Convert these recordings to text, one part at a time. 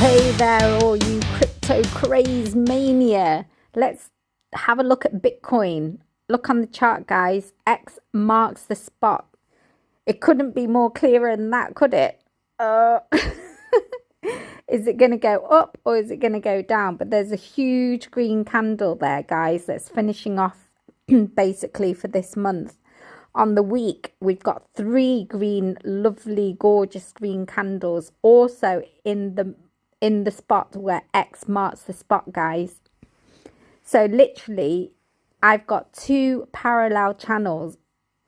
Hey there, all you crypto craze mania. Let's have a look at Bitcoin. Look on the chart, guys. X marks the spot. It couldn't be more clearer than that, could it? Is it going to go up or is it going to go down? But there's a huge green candle there, guys, that's finishing off basically for this month. On the week, we've got 3 green, lovely, gorgeous green candles also in the spot where X marks the spot, guys. So literally, I've got 2 parallel channels.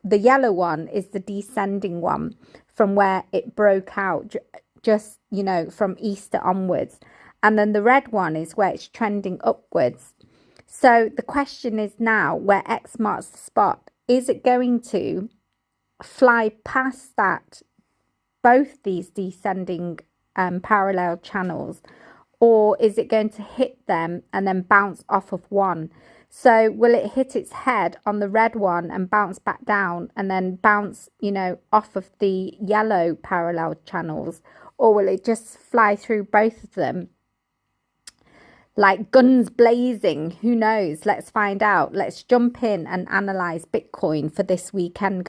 The yellow one is the descending one from where it broke out just, from Easter onwards. And then the red one is where it's trending upwards. So the question is now, where X marks the spot, is it going to fly past that, both these descending parallel channels, or is it going to hit them and then bounce off of one? So will it hit its head on the red one and bounce back down and then bounce, off of the yellow parallel channels, or will it just fly through both of them like guns blazing? Who knows? Let's find out. Let's jump in and analyze Bitcoin for this weekend.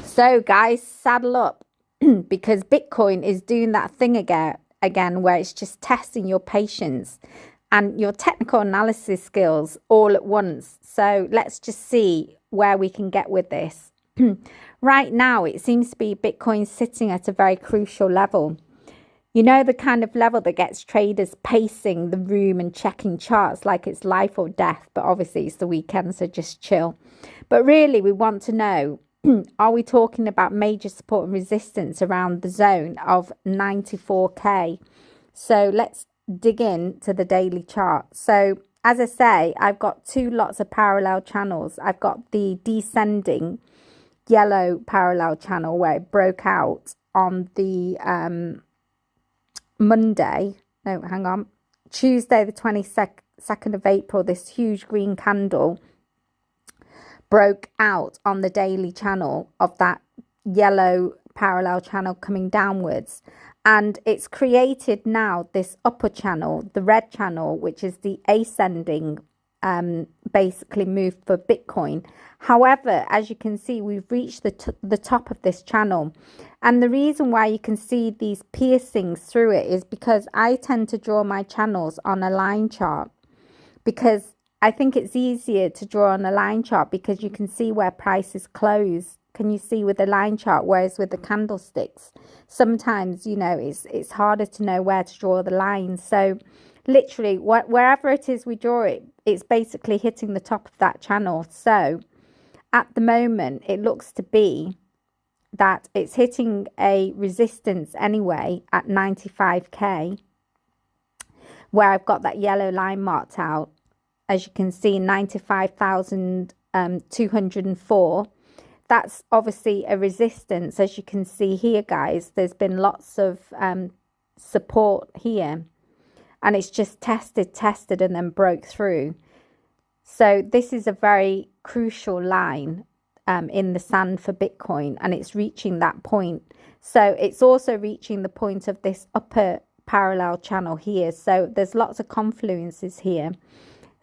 So guys, saddle up because Bitcoin is doing that thing again where it's just testing your patience and your technical analysis skills all at once. So let's just see where we can get with this. Right now, it seems to be Bitcoin sitting at a very crucial level. The kind of level that gets traders pacing the room and checking charts like it's life or death. But obviously, it's the weekend, so just chill. But really, we want to know, are we talking about major support and resistance around the zone of 94K? So let's dig into the daily chart. So as I say, I've got 2 lots of parallel channels. I've got the descending yellow parallel channel where it broke out on the Tuesday the 22nd of April. This huge green candle broke out on the daily channel of that yellow parallel channel coming downwards, and it's created now this upper channel, the red channel, which is the ascending basically move for Bitcoin. However, as you can see, we've reached the top of this channel, and the reason why you can see these piercings through it is because I tend to draw my channels on a line chart, because I think it's easier to draw on a line chart because you can see where prices close. Can you see with the line chart? Whereas with the candlesticks, sometimes, it's harder to know where to draw the lines. So literally, wherever it is we draw it, it's basically hitting the top of that channel. So at the moment, it looks to be that it's hitting a resistance anyway at 95K, where I've got that yellow line marked out. As you can see, 95,204. That's obviously a resistance. As you can see here, guys, there's been lots of support here, and it's just tested and then broke through. So this is a very crucial line in the sand for Bitcoin, and it's reaching that point. So it's also reaching the point of this upper parallel channel here. So there's lots of confluences here.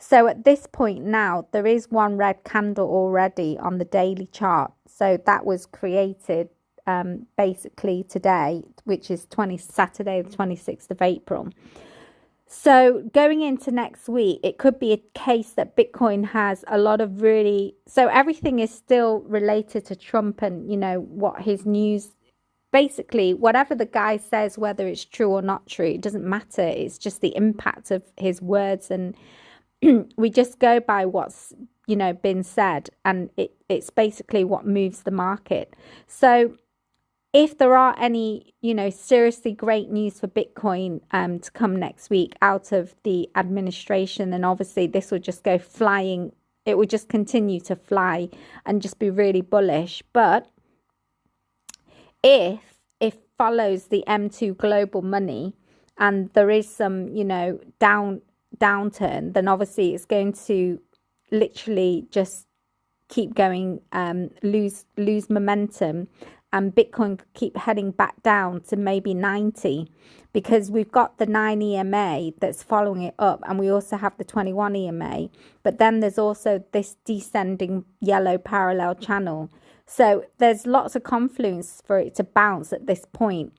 So at this point now, there is one red candle already on the daily chart. So that was created basically today, which is Saturday, the 26th of April. So going into next week, it could be a case that Bitcoin has a lot of so everything is still related to Trump and, what his news, basically whatever the guy says, whether it's true or not true, it doesn't matter. It's just the impact of his words, and we just go by what's been said, and it's basically what moves the market. So if there are any seriously great news for Bitcoin to come next week out of the administration, then obviously this will just go flying. It will just continue to fly and just be really bullish. But if it follows the M2 global money and there is some downturn, then obviously it's going to literally just keep going, lose momentum, and Bitcoin could keep heading back down to maybe 90, because we've got the 9 EMA that's following it up, and we also have the 21 EMA, but then there's also this descending yellow parallel channel. So there's lots of confluence for it to bounce at this point.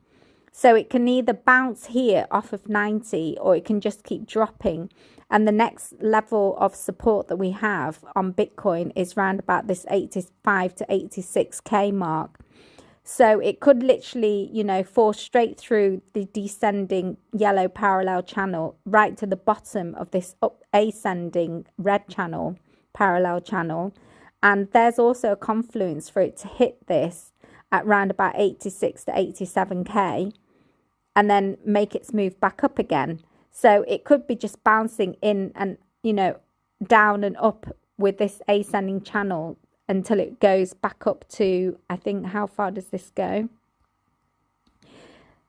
So it can either bounce here off of 90, or it can just keep dropping. And the next level of support that we have on Bitcoin is around about this 85 to 86K mark. So it could literally, fall straight through the descending yellow parallel channel right to the bottom of this ascending red channel, parallel channel. And there's also a confluence for it to hit this at around about 86 to 87K and then make its move back up again. So it could be just bouncing in and, down and up with this ascending channel until it goes back up to, I think, how far does this go?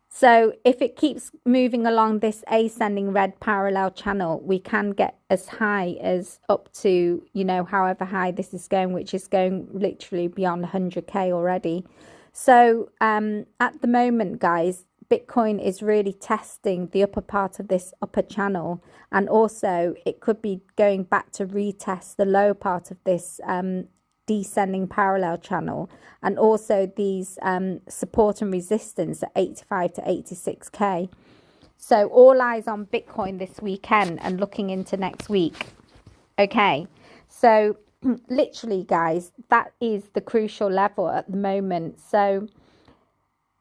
So if it keeps moving along this ascending red parallel channel, we can get as high as up to, however high this is going, which is going literally beyond 100K already. So at the moment, guys, Bitcoin is really testing the upper part of this upper channel, and also it could be going back to retest the lower part of this descending parallel channel, and also these support and resistance at 85 to 86K. So all eyes on Bitcoin this weekend and looking into next week. Okay, so literally, guys, that is the crucial level at the moment. So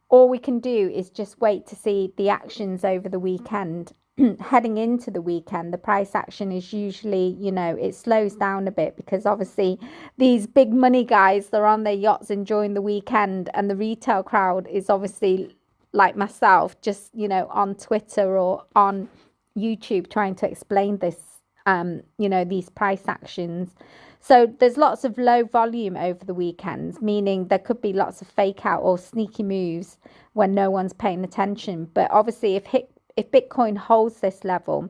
all we can do is just wait to see the actions over the weekend. Heading into the weekend, the price action is usually, it slows down a bit, because obviously these big money guys, they're on their yachts enjoying the weekend, and the retail crowd is obviously like myself, just, on Twitter or on YouTube trying to explain this, these price actions. So there's lots of low volume over the weekends, meaning there could be lots of fake out or sneaky moves when no one's paying attention. But obviously if Bitcoin holds this level,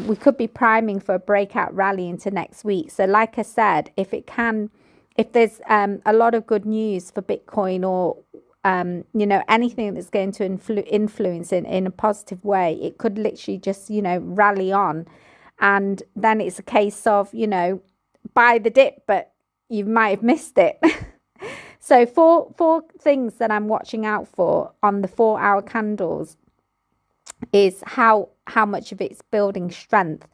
we could be priming for a breakout rally into next week. So like I said, if there's a lot of good news for Bitcoin, or anything that's going to influence in a positive way, it could literally just, rally on. And then it's a case of, buy the dip, but you might have missed it. So four things that I'm watching out for on the 4-hour candles is how much of it's building strength.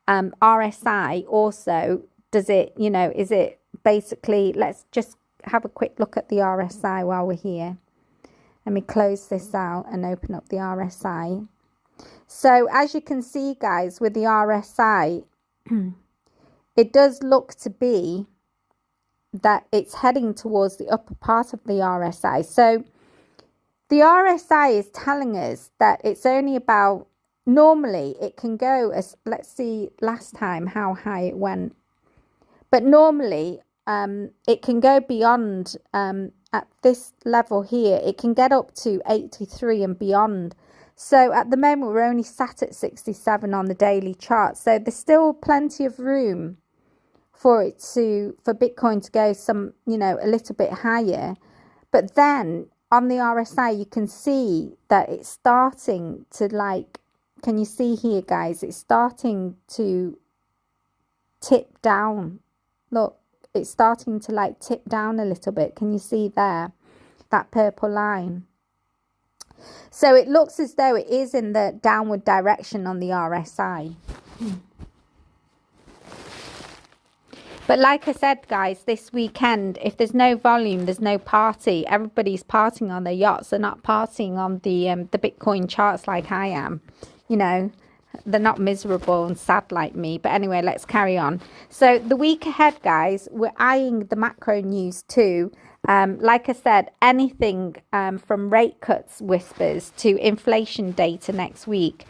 RSI also, does it, is it basically, let's just have a quick look at the RSI while we're here. Let me close this out and open up the RSI. So as you can see, guys, with the RSI, it does look to be that it's heading towards the upper part of the RSI. So the RSI is telling us that it's only about, normally it can go as, let's see last time how high it went. But normally it can go beyond, at this level here, it can get up to 83 and beyond. So at the moment, we're only sat at 67 on the daily chart. So there's still plenty of room for Bitcoin to go some, a little bit higher. But then on the RSI, you can see that it's starting to can you see here, guys? It's starting to tip down. Look, it's starting to tip down a little bit. Can you see there, that purple line? So it looks as though it is in the downward direction on the RSI. But like I said, guys, this weekend, if there's no volume, there's no party. Everybody's partying on their yachts. They're not partying on the Bitcoin charts like I am. They're not miserable and sad like me. But anyway, let's carry on. So the week ahead, guys, we're eyeing the macro news too. Like I said, anything from rate cuts whispers to inflation data next week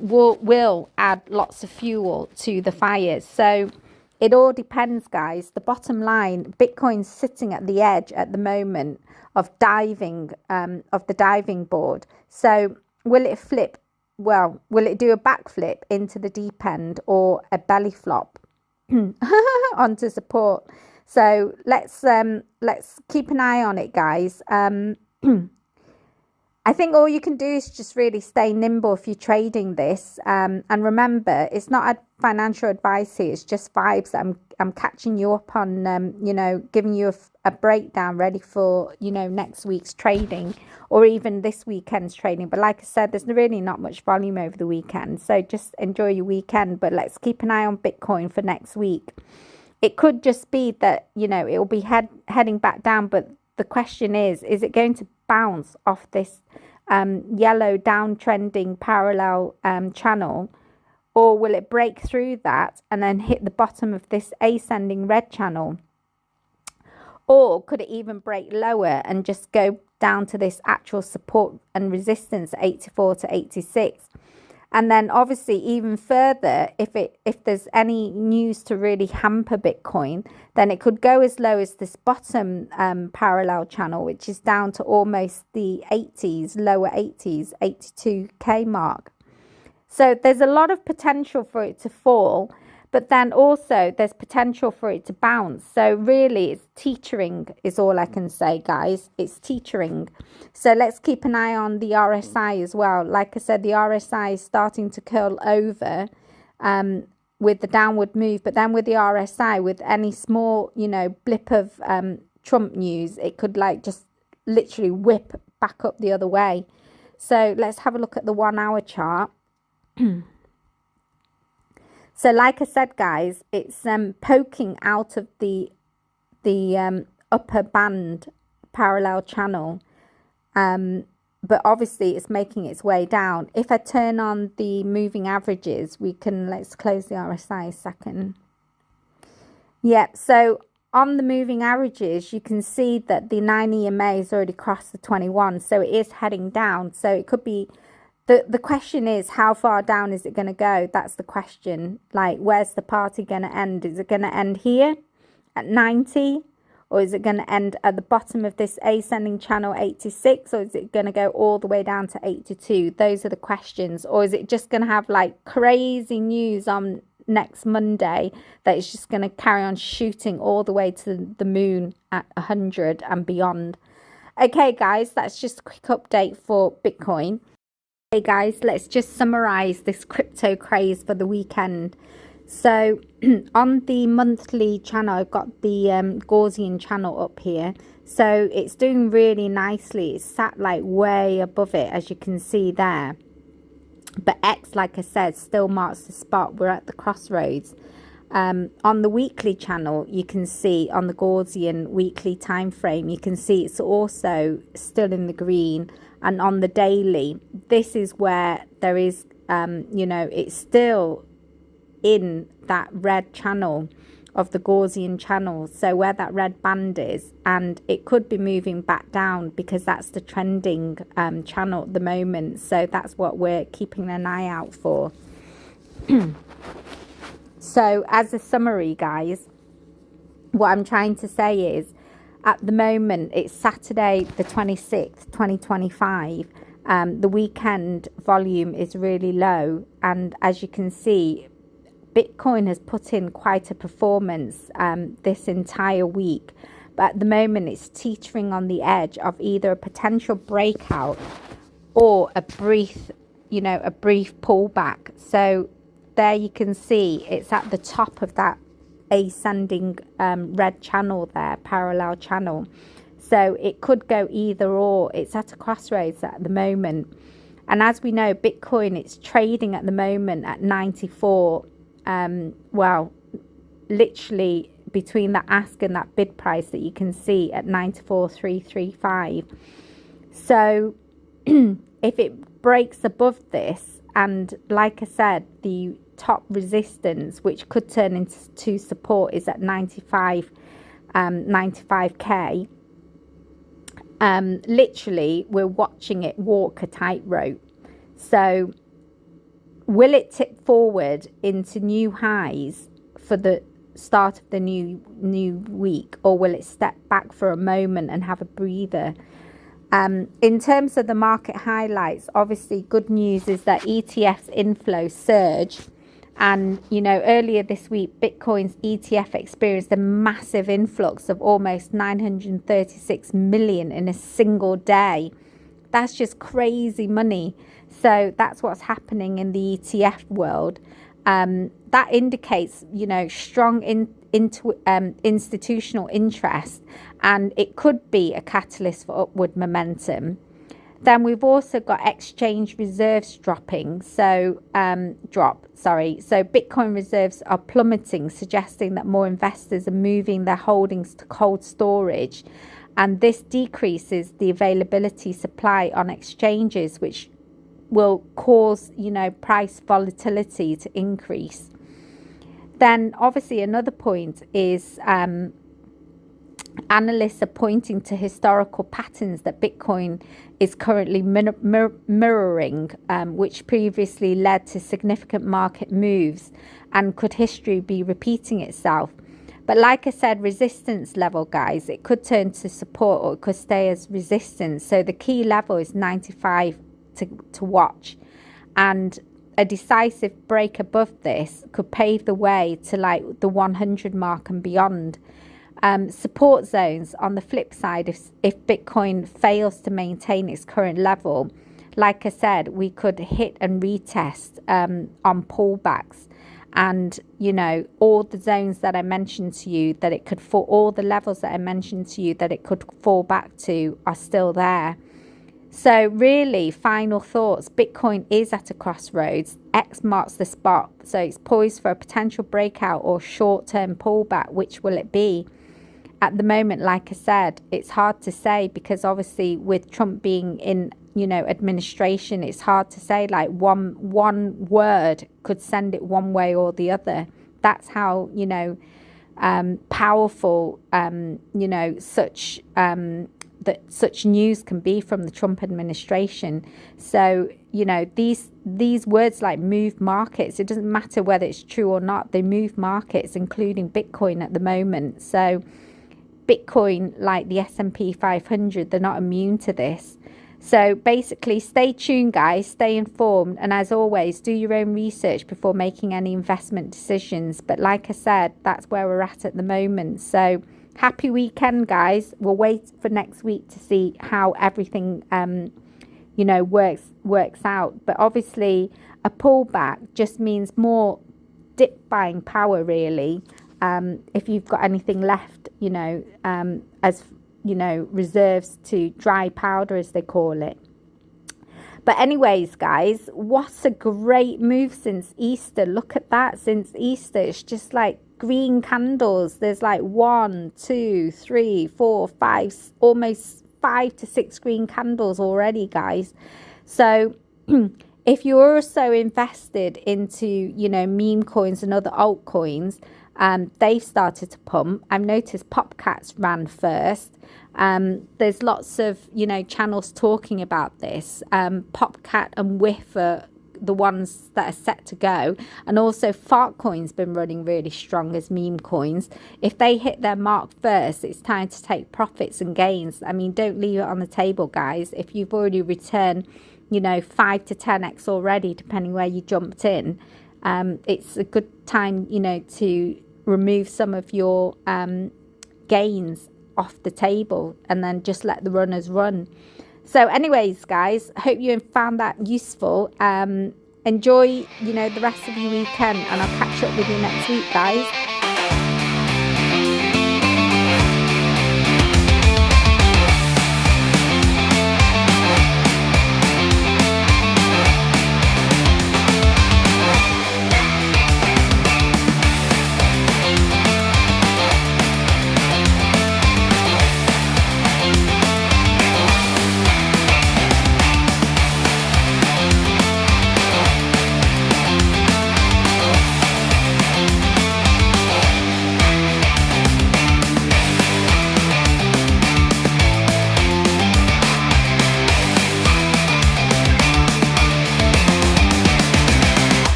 will add lots of fuel to the fires. So it all depends, guys. The bottom line, Bitcoin's sitting at the edge at the moment of the diving board. So will it flip? Well, will it do a backflip into the deep end or a belly flop onto support? So let's keep an eye on it, guys. I think all you can do is just really stay nimble if you're trading this. And remember, it's not financial advice here. It's just vibes that I'm catching you up on, you know, giving you a breakdown ready for, you know, next week's trading or even this weekend's trading. But like I said, there's really not much volume over the weekend. So just enjoy your weekend. But let's keep an eye on Bitcoin for next week. It could just be that, you know, it will be heading back down. But the question is it going to bounce off this yellow downtrending parallel channel, or will it break through that and then hit the bottom of this ascending red channel? Or could it even break lower and just go down to this actual support and resistance 84 to 86? And then obviously even further, if there's any news to really hamper Bitcoin, then it could go as low as this bottom parallel channel, which is down to almost the 80s, lower 80s, 82K mark. So there's a lot of potential for it to fall, but then also there's potential for it to bounce. So really it's teetering is all I can say, guys. It's teetering. So let's keep an eye on the RSI as well. Like I said, the RSI is starting to curl over with the downward move. But then with the RSI, with any small, you know, blip of Trump news, it could like just literally whip back up the other way. So let's have a look at the 1 hour chart. So like I said, guys, it's poking out of the upper band parallel channel, but obviously it's making its way down. If I turn on the moving averages, let's close the RSI a second. Yeah, so on the moving averages, you can see that the 9 EMA has already crossed the 21, so it is heading down. So it could be, the question is, how far down is it going to go? That's the question. Like, where's the party going to end? Is it going to end here at 90? Or is it going to end at the bottom of this ascending channel 86? Or is it going to go all the way down to 82? Those are the questions. Or is it just going to have like crazy news on next Monday that it's just going to carry on shooting all the way to the moon at 100 and beyond? Okay, guys, that's just a quick update for Bitcoin. Hey guys, let's just summarize this crypto craze for the weekend. So on the monthly channel, I've got the Gaussian channel up here. So it's doing really nicely. It's sat like way above it, as you can see there. But X, like I said, still marks the spot. We're at the crossroads. On the weekly channel, you can see on the Gaussian weekly time frame, you can see it's also still in the green. And on the daily, this is where there is, you know, it's still in that red channel of the Gaussian channel. So where that red band is, and it could be moving back down because that's the trending channel at the moment. So that's what we're keeping an eye out for. So as a summary, guys, what I'm trying to say is, at the moment, it's Saturday the 26th, 2025. The weekend volume is really low. And as you can see, Bitcoin has put in quite a performance this entire week. But at the moment, it's teetering on the edge of either a potential breakout or a brief, you know, a brief pullback. So there you can see it's at the top of that ascending red channel there, parallel channel. So it could go either or. It's at a crossroads at the moment. And as we know, Bitcoin, it's trading at the moment at 94. Well, literally between the ask and that bid price that you can see at 94,335. So if it breaks above this, and like I said, the top resistance, which could turn into support, is at 95K. Literally, we're watching it walk a tightrope. So will it tip forward into new highs for the start of the new week, or will it step back for a moment and have a breather? In terms of the market highlights, obviously good news is that ETFs inflow surge, And, you know, earlier this week, Bitcoin's ETF experienced a massive influx of almost 936 million in a single day. That's just crazy money. So that's what's happening in the ETF world. That indicates, you know, strong institutional interest, and it could be a catalyst for upward momentum. Then we've also got exchange reserves dropping. So Bitcoin reserves are plummeting, suggesting that more investors are moving their holdings to cold storage. And this decreases the availability supply on exchanges, which will cause, you know, price volatility to increase. Then obviously another point is analysts are pointing to historical patterns that Bitcoin is currently mirroring, which previously led to significant market moves, and could history be repeating itself? But like I said, resistance level, guys, it could turn to support or it could stay as resistance. So the key level is 95 to watch, and a decisive break above this could pave the way to like the 100 mark and beyond. Support zones on the flip side, if Bitcoin fails to maintain its current level, like I said, we could hit and retest on pullbacks. And, you know, all the zones that I mentioned to you that it could fall, all the levels that I mentioned to you that it could fall back to are still there. So really, final thoughts, Bitcoin is at a crossroads. X marks the spot. So it's poised for a potential breakout or short-term pullback. Which will it be? At the moment, like I said, it's hard to say, because obviously with Trump being in, you know, administration, it's hard to say. Like one word could send it one way or the other. That's how, you know, powerful, you know, that such news can be from the Trump administration. So, you know, these words like move markets, it doesn't matter whether it's true or not, they move markets, including Bitcoin at the moment. So Bitcoin, like the S&P 500, they're not immune to this. So basically, stay tuned, guys, stay informed, and as always, do your own research before making any investment decisions. But like I said, that's where we're at the moment. So happy weekend, guys. We'll wait for next week to see how everything you know, works out. But obviously a pullback just means more dip buying power, really. If you've got anything left, you know, as you know, reserves to dry powder, as they call it. But anyways, guys, what's a great move since Easter? Look at that. Since Easter, it's just like green candles. There's like 1, 2, 3, 4, 5, almost 5 to 6 green candles already, guys. So if you're also invested into, you know, meme coins and other altcoins, they've started to pump. I've noticed Popcats ran first. There's lots of, you know, channels talking about this. Popcat and Whiff are the ones that are set to go, and also Fartcoin's been running really strong as meme coins. If they hit their mark first, it's time to take profits and gains. I mean, don't leave it on the table, guys. If you've already returned, you know, 5 to 10x already, depending where you jumped in, it's a good time, you know, to remove some of your gains off the table and then just let the runners run. So anyways, guys, I hope you found that useful. Enjoy, you know, the rest of your weekend, and I'll catch up with you next week, guys.